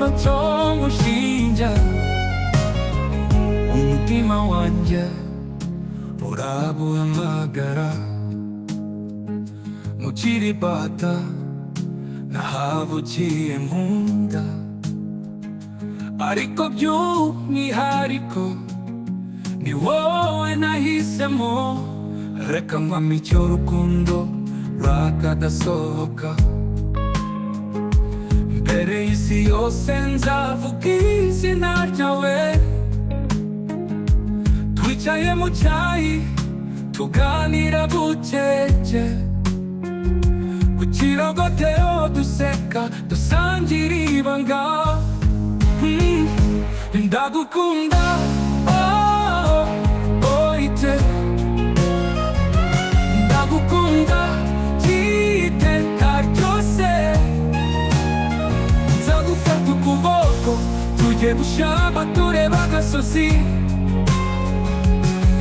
amatongo ushinja umutima wanjye urabuhamagara. Mu Kiribata nahavukiye nkunda, ariko by'umwihariko ni wowe nahisemo. Reka mpamye icyo urukundo rwakadasohoka, mbere y'isi yose nzavuga izina ryawe. Twicaye mu cyayi tuganira bucece, ku kirogotero duseka dusangira ibanga. Ndagukunda ite, ndagukunda iteka ryose. Nzagufata ukuboko tujye gushaka tureba agasozi,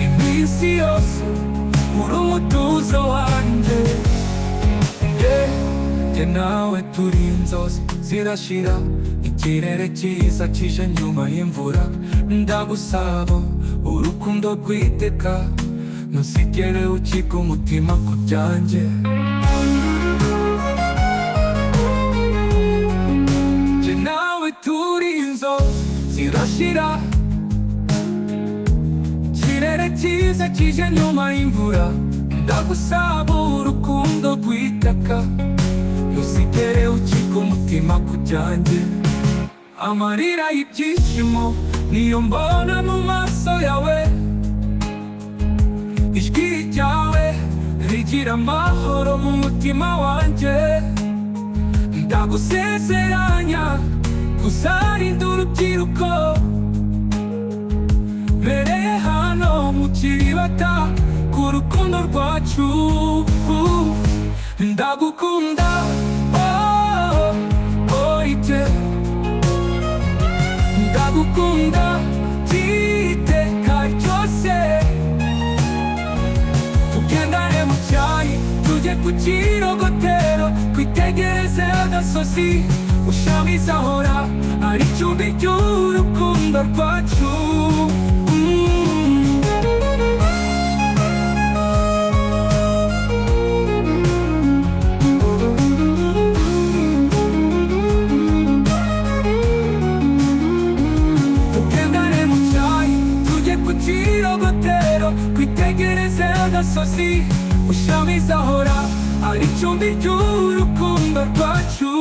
iminsi yose uri umutuzo wanjye. Jye nawe turi inzozi zirashira, ikirere cyiza kije nyuma y'imvura. Ndagusaba urukundo rw'iteka, ntuzigere ucika umutima ku byanjye. Jye nawe turi inzozi zirashira, ikirere cyiza kije nyuma y'imvura. Ndagusaba urukundo rw'iteka, ntuzigere ucika umutima ku byanjye. Amarira y'ibyishimo niyo mbona mu maso yawe, ijwi ryawe rigira amahoro mu mutima wanjye. Ndagusezeranya kuzarinda urubyiruko, mbereye hano mu Kiribata ku rukundo rwacu. Ndagukunda ite, ndagukunda iteka ryose. Tugendane mu cyayi tujye ku kirogotero, twitegereze agasozi ushamize ahora ari icumbi ry'urukundo rwacu. Twitegereze agasozi ushamize ahora ari icumbi ry'urukundo rwacu.